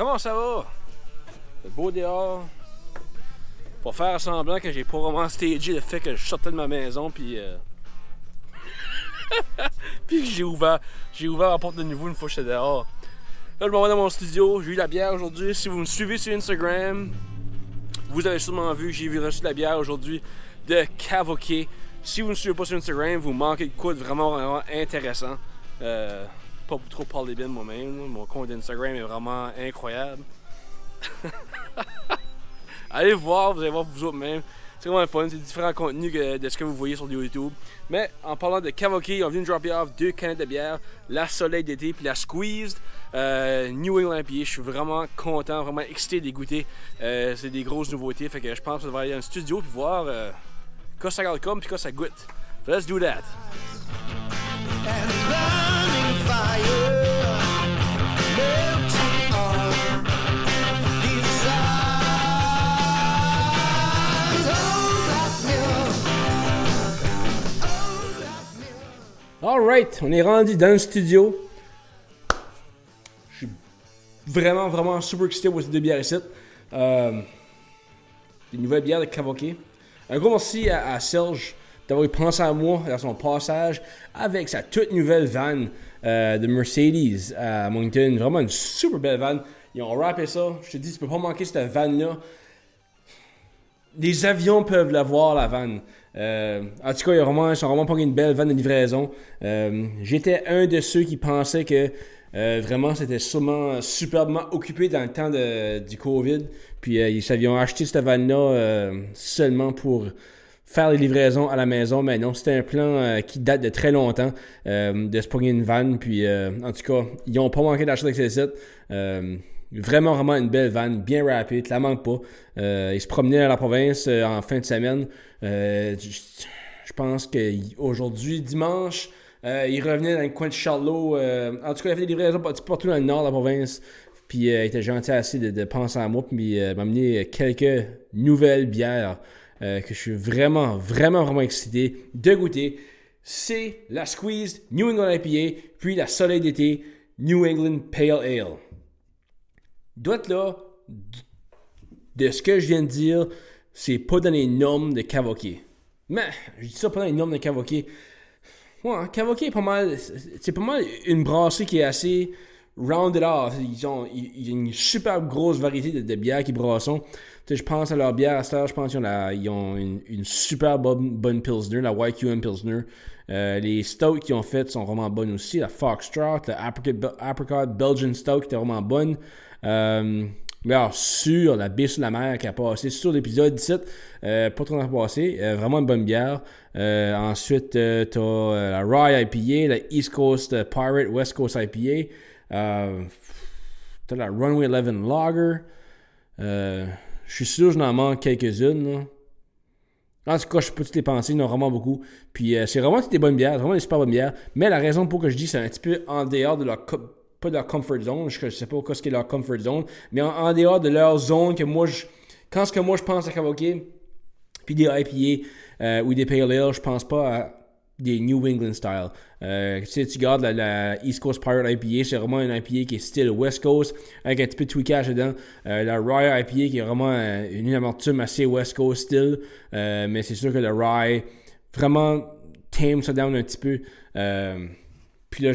Comment ça va? C'est beau dehors. Pour faire semblant que j'ai pas vraiment stagé le fait que je sortais de ma maison puis puis que j'ai ouvert la porte de nouveau une fois que j'étais dehors. Là je m'en vais dans mon studio, j'ai eu la bière aujourd'hui. Si vous me suivez sur Instagram, vous avez sûrement vu que j'ai reçu la bière aujourd'hui de Cavoquet. Si vous ne me suivez pas sur Instagram, vous manquez de quoi de vraiment intéressant. Pas trop parler bien de moi-même, mon compte d'Instagram est vraiment incroyable. Allez voir, vous allez voir vous autres même. C'est vraiment le fun, c'est différents contenus de ce que vous voyez sur YouTube. Mais en parlant de Cavoquet, ils ont venu dropper off 2 canettes de bière, la Soleil d'été puis la Squeezed New England IPA. Je suis vraiment content, vraiment excité de les goûter. C'est des grosses nouveautés, fait que je pense que je vais aller dans le studio puis voir quoi ça garde comme puis quoi ça goûte. So let's do that. Alright, on est rendu dans le studio. Je suis vraiment super excité pour ces 2 bières ici. Des nouvelles bières de Cavoquet. Un gros merci à Serge d'avoir pensé à moi dans son passage avec sa toute nouvelle van de Mercedes à Moncton. Vraiment une super belle van. Ils ont rappé ça. Je te dis, tu peux pas manquer cette van-là. Les avions peuvent l'avoir, la van. En tout cas, ils ont vraiment pas une belle van de livraison. J'étais un de ceux qui pensaient que vraiment c'était sûrement superbement occupé dans le temps du COVID. Puis ils ont acheté cette van-là seulement pour faire les livraisons à la maison. Mais non, c'était un plan qui date de très longtemps de se pogner une van. Puis en tout cas, ils n'ont pas manqué d'acheter avec ces sites. Vraiment une belle van, bien rapide, tu la manques pas. Ils se promenaient à la province en fin de semaine. Je pense qu'aujourd'hui, dimanche, ils revenaient dans le coin de Charlot. En tout cas, il y avait des livraisons partout dans le nord de la province. Puis il était gentil assez de penser à moi. Puis m'a amené quelques nouvelles bières que je suis vraiment excité de goûter. C'est la Squeezed New England IPA, puis la Soleil d'été New England Pale Ale. D'autres là, de ce que je viens de dire, c'est pas dans les normes de Cavoquet. Mais, je dis ça pas dans les normes de Cavoquet. Ouais, Cavoquet est pas mal, c'est pas mal une brasserie qui est assez rounded off. Ils ont une super grosse variété de bières qu'ils brassent. Je pense à leur bière à cette heure, je pense qu'ils ont une super bonne Pilsner, la YQM Pilsner. Les stouts qu'ils ont faites sont vraiment bonnes aussi. La Foxtrot, la Apricot Belgian Stout qui était vraiment bonne. Alors, sur la baie sur la mer qui a passé sur l'épisode 17, pas trop longtemps passé, vraiment une bonne bière. Ensuite, t'as la Rye IPA, la East Coast Pirate, West Coast IPA. T'as la Runway 11 Lager. Je suis sûr que j'en manque quelques-unes. Là. En tout cas, je peux toutes les penser, il y en a vraiment beaucoup. Puis c'est vraiment des bonnes bières, vraiment des super bonnes bières. Mais la raison pour que je dis c'est un petit peu en dehors de leur pas de leur comfort zone, je sais pas ce qu'est leur comfort zone, mais en dehors de leur zone que moi quand je pense à Cavoquet, puis des IPA ou des Pale Ale, je pense pas à des New England style. Si tu regardes la East Coast Pirate IPA, c'est vraiment une IPA qui est style West Coast, avec un petit peu de tweakage dedans. La Rye IPA qui est vraiment une amertume assez West Coast style, mais c'est sûr que le Rye vraiment tame ça down un petit peu. Puis là,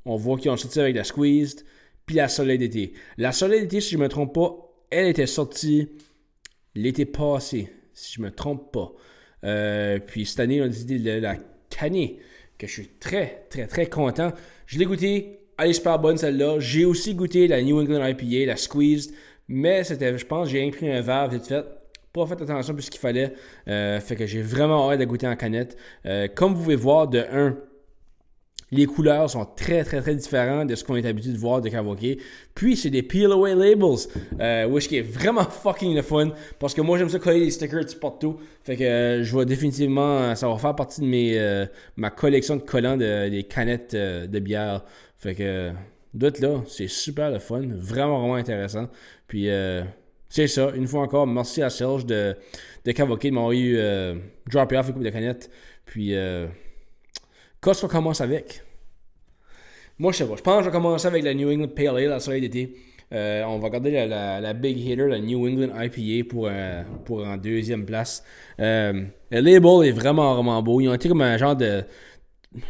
on voit qu'ils ont sorti avec la Squeezed puis la Soleil d'été. La Soleil d'été, si je ne me trompe pas, elle était sortie l'été passé, si je ne me trompe pas. Puis cette année, on a décidé de la canner, que je suis très content. Je l'ai goûté, elle est super bonne celle-là. J'ai aussi goûté la New England IPA, la Squeezed, mais c'était, je pense, j'ai imprimé un verre vite fait. Pas fait attention plus qu'il fallait. Fait que j'ai vraiment hâte de goûter en canette. Comme vous pouvez voir, de 1, les couleurs sont très différentes de ce qu'on est habitué de voir de Cavoquet. Puis, c'est des peel-away labels, which qui est vraiment fucking le fun. Parce que moi, j'aime ça coller des stickers partout. Fait que je vais définitivement... Ça va faire partie de ma collection de collants des canettes de bière. Fait que, d'autres là, c'est super le fun. Vraiment intéressant. Puis, c'est ça. Une fois encore, merci à Serge de Cavoquet de m'avoir eu droppé off une couple de canettes. Puis... qu'est-ce qu'on commence avec? Moi, je sais pas. Je pense que je vais commencer avec la New England Pale Ale, la Soleil d'été. On va garder la Big Hitter, la New England IPA pour en deuxième place. Le label est vraiment, vraiment beau. Ils ont été comme un genre de...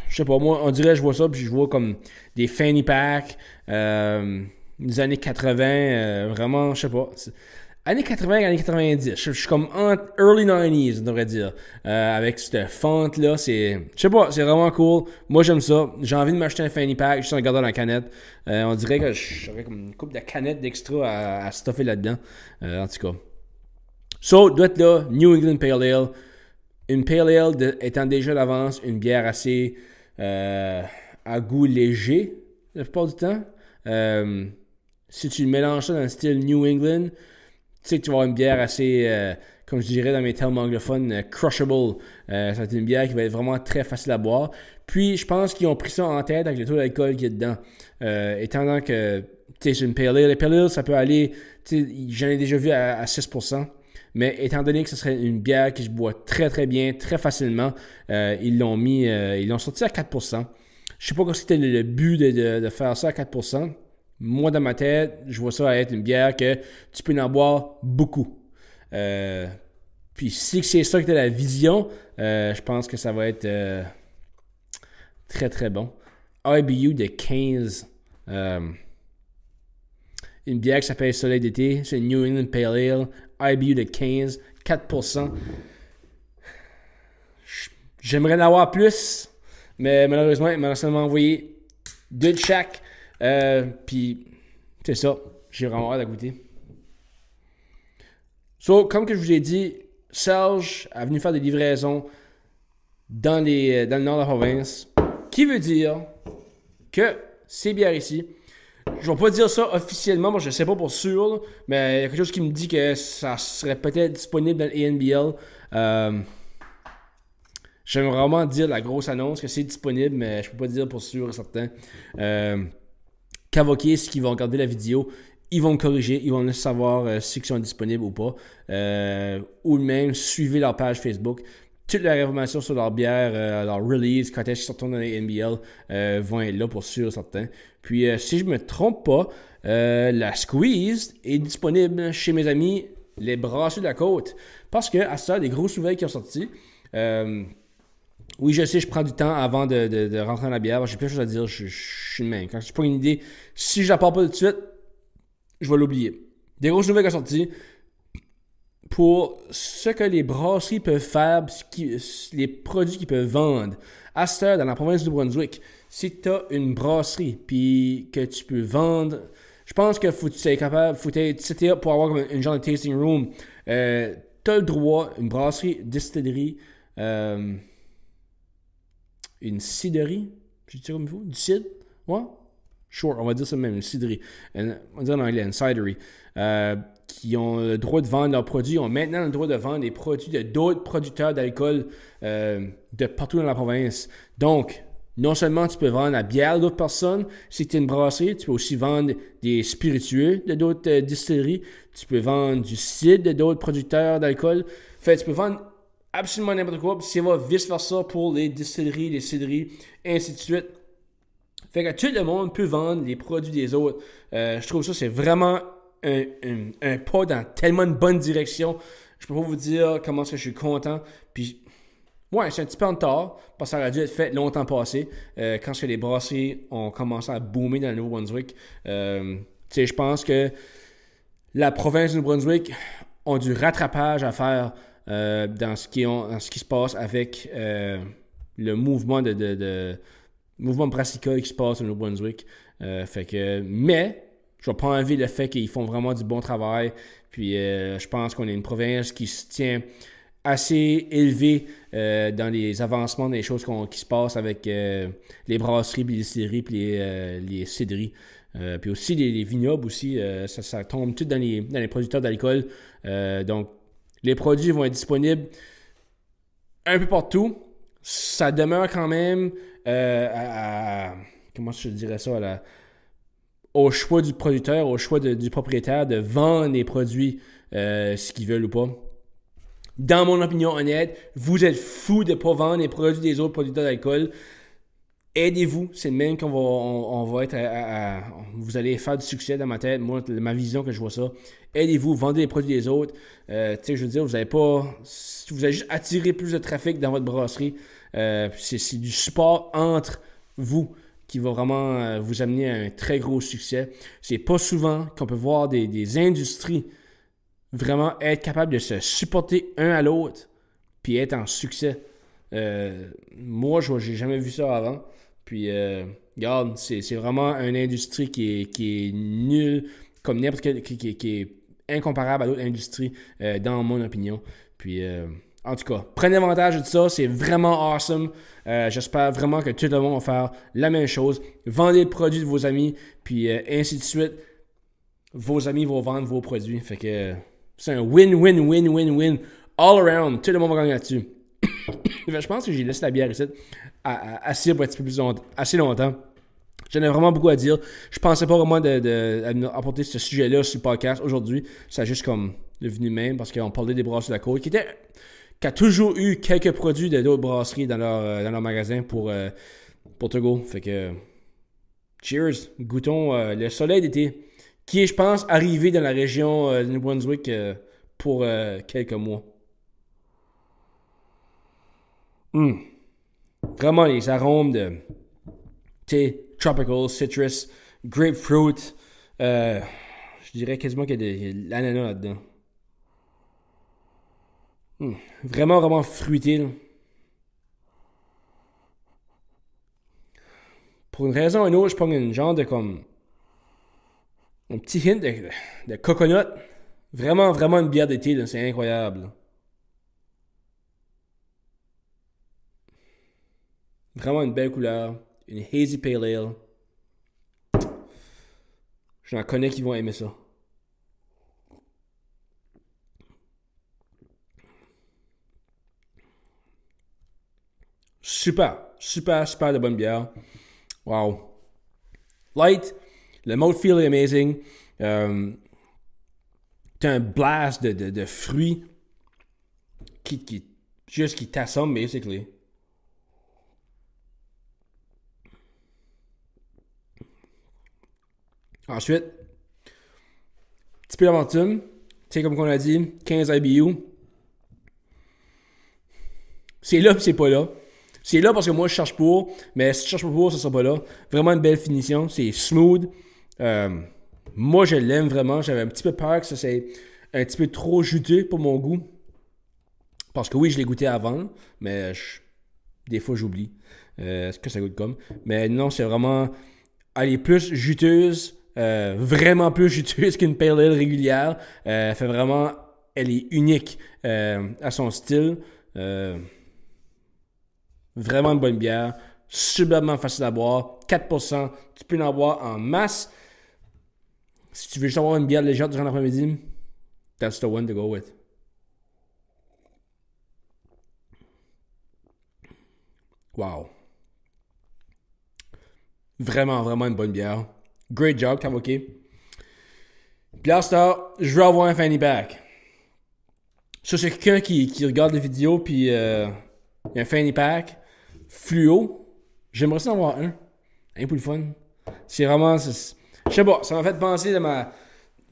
Je sais pas, moi, on dirait, je vois ça, puis je vois comme des fanny packs, des années 80, vraiment, je sais pas. Années 80, années 90. Je suis comme early 90s, on devrait dire. Avec cette fente-là, je sais pas, c'est vraiment cool. Moi, j'aime ça. J'ai envie de m'acheter un fanny pack juste en regardant la canette. On dirait que j'aurais comme une couple de canettes d'extra à stuffer là-dedans. En tout cas. So, doit être là, New England Pale Ale. Une Pale Ale étant déjà d'avance une bière assez à goût léger la plupart du temps. Si tu mélanges ça dans le style New England, tu sais que tu vas avoir une bière assez, comme je dirais dans mes termes anglophones, crushable. Ça va être une bière qui va être vraiment très facile à boire. Puis, je pense qu'ils ont pris ça en tête avec le taux d'alcool qui est dedans. Étant donné que, tu sais, c'est une Pale Ale. Les Pale Ale, ça peut aller, tu sais, j'en ai déjà vu à 6%. Mais étant donné que ce serait une bière qui se boit très très bien, très facilement, ils l'ont sorti à 4%. Je sais pas quoi c'était le but de faire ça à 4%. Moi, dans ma tête, je vois ça être une bière que tu peux en boire beaucoup. Puis si c'est ça que tu as la vision, je pense que ça va être très très bon. IBU de 15. Une bière qui s'appelle Soleil d'été. C'est une New England Pale Ale. IBU de 15. 4%. J'aimerais en avoir plus. Mais malheureusement, il m'a seulement envoyé 2 de chaque. Puis, c'est ça. J'ai vraiment hâte à goûter. So, comme que je vous ai dit, Serge a venu faire des livraisons dans le nord de la province. Qui veut dire que ces bières ici, je ne vais pas dire ça officiellement, moi je ne sais pas pour sûr, mais il y a quelque chose qui me dit que ça serait peut-être disponible dans le ANBL. J'aime vraiment dire la grosse annonce que c'est disponible, mais je ne peux pas dire pour sûr et certain. Cavoquer, ceux qui vont regarder la vidéo, ils vont me corriger, ils vont savoir si ils sont disponibles ou pas. Ou même suivez leur page Facebook. Toutes les informations sur leur bière, leur release, quand est-ce qu'ils sortent dans les NBL, vont être là pour sûr certains. Puis si je ne me trompe pas, la Squeeze est disponible chez mes amis les Brasseurs de la Côte. Parce que à ça, des grosses nouvelles qui ont sorti. Oui, je sais, je prends du temps avant de rentrer dans la bière. J'ai plein de choses à dire, je suis le même. Quand je prends une idée, si je la parle pas tout de suite, je vais l'oublier. Des grosses nouvelles qui sont sorties. Pour ce que les brasseries peuvent faire, les produits qu'ils peuvent vendre. À cette heure, dans la province du Brunswick, si tu as une brasserie puis que tu peux vendre, je pense que faut être capable, faut être seté pour avoir comme une genre de tasting room. Tu as le droit, une brasserie, distillerie, une ciderie, je dis comme il faut, du cidre, ouais? Sure, on va dire ça même, une ciderie. On va dire en anglais, une ciderie. Qui ont le droit de vendre leurs produits, ont maintenant le droit de vendre des produits de d'autres producteurs d'alcool de partout dans la province. Donc, non seulement tu peux vendre la bière d'autres personnes, si tu es une brasserie, tu peux aussi vendre des spiritueux de d'autres distilleries, tu peux vendre du cidre de d'autres producteurs d'alcool. Fait, tu peux vendre absolument n'importe quoi, puis ça va vice-versa pour les distilleries, les cidreries, et ainsi de suite. Fait que tout le monde peut vendre les produits des autres. Je trouve ça, c'est vraiment un pas dans tellement une bonne direction. Je peux pas vous dire comment est-ce que je suis content. Puis, ouais, c'est un petit peu en retard, parce que ça aurait dû être fait longtemps passé, quand les brasseries ont commencé à boomer dans le Nouveau-Brunswick. Je pense que la province du Nouveau-Brunswick a du rattrapage à faire dans ce qui se passe avec le mouvement mouvement brassicole qui se passe au Nouveau-Brunswick. Mais je vais pas enlever le fait qu'ils font vraiment du bon travail. Puis je pense qu'on est une province qui se tient assez élevée dans les avancements des choses qui se passent avec les brasseries, puis les distilleries, puis les cidreries. Puis aussi les vignobles aussi, ça tombe tout dans les producteurs d'alcool. Donc les produits vont être disponibles un peu partout. Ça demeure quand même comment je dirais ça, au choix du producteur, au choix du propriétaire de vendre les produits ce qu'ils veulent ou pas. Dans mon opinion honnête, vous êtes fous de ne pas vendre les produits des autres producteurs d'alcool. Aidez-vous, c'est le même qu'on va, on va être vous allez faire du succès dans ma tête, moi, ma vision que je vois ça. Aidez-vous, vendez les produits des autres. Tu sais, je veux dire, vous allez juste attirer plus de trafic dans votre brasserie. C'est du support entre vous qui va vraiment vous amener à un très gros succès. C'est pas souvent qu'on peut voir des industries vraiment être capables de se supporter un à l'autre puis être en succès. Moi, j'ai jamais vu ça avant. Puis, regarde, c'est vraiment une industrie qui est nulle, comme n'importe quelle, qui est incomparable à d'autres industries, dans mon opinion. Puis, en tout cas, prenez avantage de ça, c'est vraiment awesome. J'espère vraiment que tout le monde va faire la même chose. Vendez le produit de vos amis, puis ainsi de suite. Vos amis vont vendre vos produits. Fait que c'est un win-win-win-win-win all around. Tout le monde va gagner là-dessus. Je pense que j'ai laissé la bière ici assez pour un petit peu plus assez longtemps. J'en ai vraiment beaucoup à dire. Je pensais pas vraiment d'apporter ce sujet-là sur le podcast aujourd'hui. Ça a juste comme devenu même parce qu'on parlait des brasseries de la côte qui a toujours eu quelques produits de d'autres brasseries dans leur magasin pour Togo. Fait que cheers, goûtons le soleil d'été qui est, je pense, arrivé dans la région de New Brunswick pour quelques mois. Vraiment les arômes de thé, tropical, citrus, grapefruit. Je dirais quasiment qu'il y a de l'ananas là-dedans. Vraiment, vraiment fruité. Là. Pour une raison ou une autre, je prends une genre de comme un petit hint de coconut. Vraiment, vraiment une bière d'été, là. C'est incroyable. Là. Vraiment une belle couleur. Une hazy pale ale. J'en connais qui vont aimer ça. Super, super, super de bonne bière. Wow. Light. Le mouthfeel est amazing. T'as un blast de fruits qui t'assomme, basically. Ensuite, petit peu d'amertume. Tu sais, comme on a dit, 15 IBU. C'est là puis c'est pas là. C'est là parce que moi je cherche pour, mais si tu cherches pas pour, ça sera pas là. Vraiment une belle finition, c'est smooth. Moi je l'aime vraiment. J'avais un petit peu peur que ça c'est un petit peu trop juteux pour mon goût. Parce que oui, je l'ai goûté avant, mais des fois j'oublie ce que ça goûte comme. Mais non, c'est vraiment. Elle est plus juteuse. Vraiment plus juteuse qu'une pale ale régulière. Fait vraiment. Elle est unique à son style. Vraiment une bonne bière. Superbement facile à boire. 4%. Tu peux en boire en masse. Si tu veux juste avoir une bière légère durant l'après-midi, that's the one to go with. Wow. Vraiment, vraiment une bonne bière. Great job, Kavoké. Puis là, je veux avoir un fanny pack. Ça, c'est quelqu'un qui regarde les vidéos, puis il y a un fanny pack fluo. J'aimerais ça en avoir un pour le fun. C'est vraiment. Je sais pas, ça m'a fait penser de ma.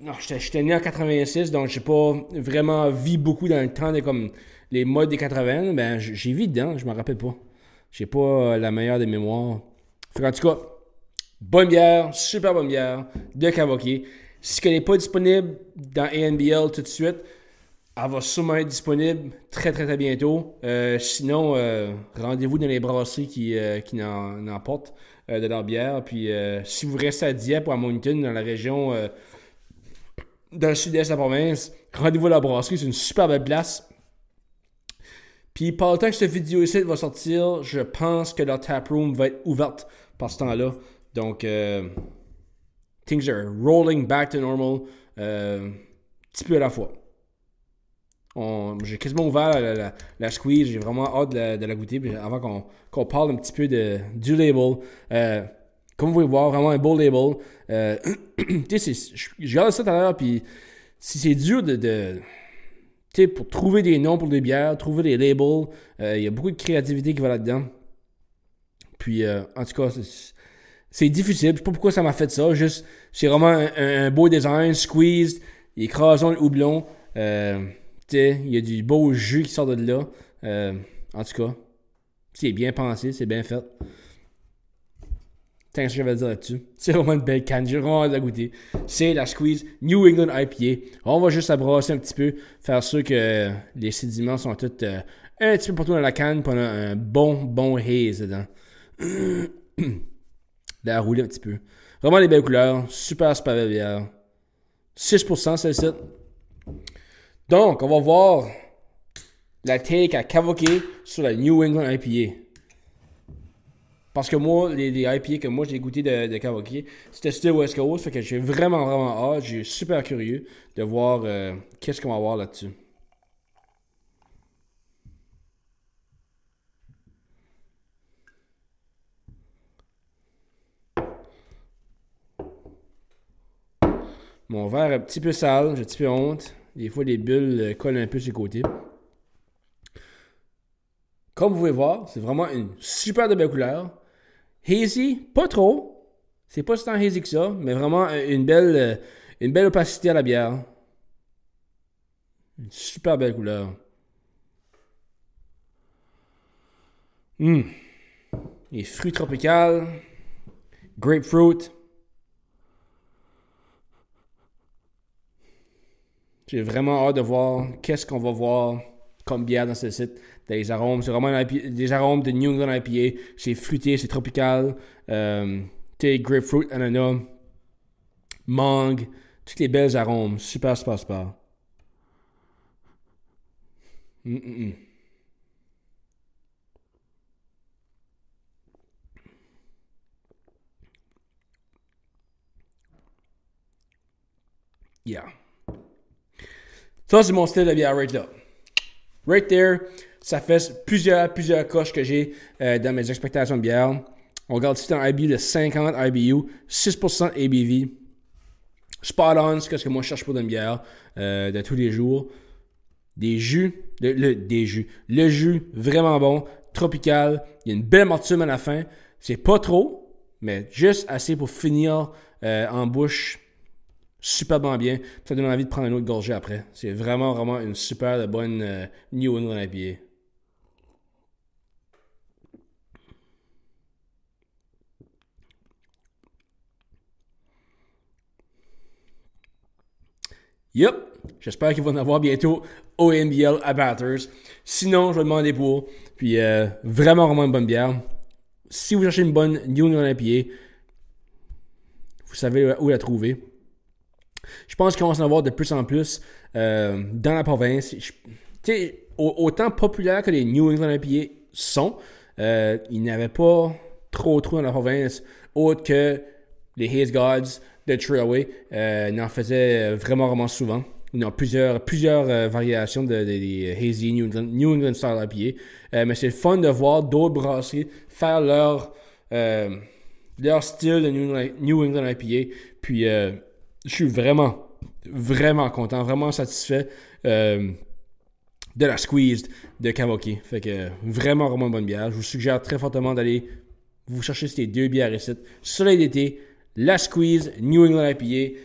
Non, j'étais né en 86, donc j'ai pas vraiment vu beaucoup dans le temps de comme les modes des 80. Ben, j'ai vu dedans, je m'en rappelle pas. J'ai pas la meilleure des mémoires. Fait en tout cas, bonne bière, super bonne bière de Kavoké. Si elle n'est pas disponible dans ANBL tout de suite, elle va sûrement être disponible très très très bientôt. Sinon, rendez-vous dans les brasseries qui en portent de leur bière. Puis si vous restez à Dieppe ou à Moncton, dans la région, dans le sud-est de la province, rendez-vous à la brasserie, c'est une super belle place. Puis par le temps que cette vidéo ici va sortir, je pense que leur taproom va être ouverte par ce temps-là. Donc, things are rolling back to normal, petit peu à la fois. J'ai quasiment ouvert la squeeze, j'ai vraiment hâte de la goûter avant qu'on parle un petit peu du label. Comme vous pouvez voir, vraiment un beau label. Tu sais, je regardais ça tout à l'heure, puis si c'est dur tu sais, pour trouver des noms pour des bières, trouver des labels, il y a beaucoup de créativité qui va là-dedans. Puis, en tout cas, c'est difficile. Je sais pas pourquoi ça m'a fait ça. Juste, c'est vraiment un beau design, squeezed, écrasons le houblon. Il y a du beau jus qui sort de là. En tout cas, c'est bien pensé, c'est bien fait. C'est ce que j'avais à dire là-dessus. C'est vraiment une belle canne. J'ai vraiment hâte de la goûter. C'est la Squeeze New England IPA. On va juste la brasser un petit peu. Faire sûr que les sédiments sont tous un petit peu partout dans la canne. Puis on a un bon haze dedans. La rouler un petit peu. Vraiment des belles couleurs. Super belle bière. 6% celle-ci. Donc, on va voir la take à Cavoquet sur la New England IPA. Parce que moi, les IPA que moi j'ai goûté de Cavoquet, c'était style West Coast. Fait que j'ai vraiment hâte. J'ai super curieux de voir qu'est-ce qu'on va avoir là-dessus. Mon verre est un petit peu sale, j'ai un petit peu honte. Des fois, les bulles collent un peu sur les côtés. Comme vous pouvez voir, c'est vraiment une super de belle couleur. Hazy, pas trop. C'est pas si tant hazy que ça, mais vraiment une belle opacité à la bière. Une super belle couleur. Les fruits tropicaux. Grapefruit. J'ai vraiment hâte de voir qu'est-ce qu'on va voir comme bière dans ce site. Des arômes, c'est vraiment des arômes de New England IPA. C'est fruité, c'est tropical. Grapefruit, ananas, mangue, toutes les belles arômes. Super. Yeah. Ça, c'est mon style de bière right là. Right there, ça fait plusieurs coches que j'ai dans mes expectations de bière. On regarde ici un IBU de 50 IBU, 6% ABV. Spot on, c'est ce que moi je cherche pour une bière de tous les jours. Des jus, le jus vraiment bon, tropical. Il y a une belle amertume à la fin. C'est pas trop, mais juste assez pour finir en bouche superbement bien. Ça donne envie de prendre une autre gorgée après. C'est vraiment une super bonne New England IPA. Yep, j'espère qu'il va en avoir bientôt au NBL à Batters. Sinon, je vais demander pour. Puis vraiment une bonne bière. Si vous cherchez une bonne New England IPA, vous savez où la trouver. Je pense qu'on va s'en avoir de plus en plus dans la province. Autant populaire que les New England IPA sont, il n'y avait pas trop dans la province, autre que les Haze Gods de Trailway n'en faisaient vraiment souvent. Il y a plusieurs variations des Hazy New England Style IPA. Mais c'est le fun de voir d'autres brasseries faire leur style de New England IPA. Puis je suis vraiment content, vraiment satisfait de la squeeze de Cavoquet. Fait que vraiment bonne bière. Je vous suggère très fortement d'aller vous chercher ces deux bières ici. Soleil d'été, la squeeze New England IPA.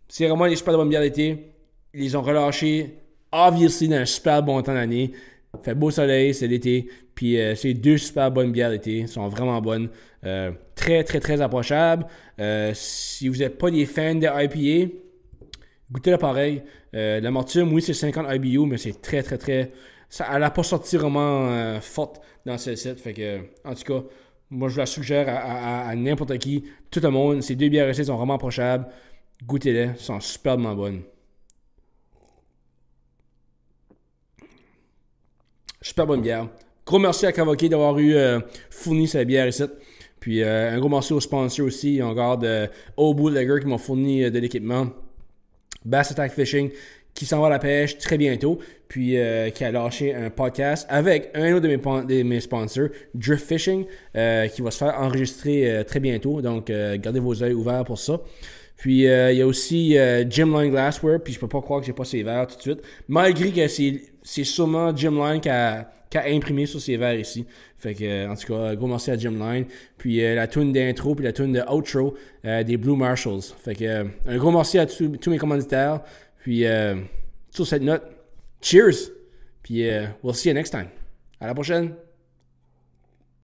C'est vraiment des super bonnes bières d'été. Ils les ont relâchées, obviously, dans un super bon temps d'année. Il fait beau soleil, c'est l'été. Puis c'est deux super bonnes bières d'été. Elles sont vraiment bonnes. Très approchables. Si vous n'êtes pas des fans de IPA, goûtez-le pareil. L'amertume, oui, c'est 50 IBU, mais c'est très... elle n'a pas sorti vraiment forte dans ce site. Fait que, en tout cas, moi, je la suggère à n'importe qui, tout le monde. Ces deux bières ici sont vraiment approchables. Goûtez-les, elles sont superbement bonnes. Super bonne bière. Gros merci à Cavoquet d'avoir fourni cette bière ici. Puis un gros merci aux sponsors aussi. On regarde Old Bootlegger qui m'ont fourni de l'équipement. Bass Attack Fishing qui s'en va à la pêche très bientôt. Puis qui a lâché un podcast avec un autre de mes sponsors, Drift Fishing, qui va se faire enregistrer très bientôt. Donc gardez vos yeux ouverts pour ça. Puis il y a aussi Jimline Glassware, puis je peux pas croire que j'ai pas ses verres tout de suite. Malgré que c'est sûrement Jimline qui a imprimé sur ses verres ici. Fait que, en tout cas, gros merci à Jimline. Puis la tune d'intro, puis la tune de outro des Blue Marshalls. Fait que, un gros merci à tous mes commanditaires. Puis, sur cette note, cheers! Puis, we'll see you next time. À la prochaine!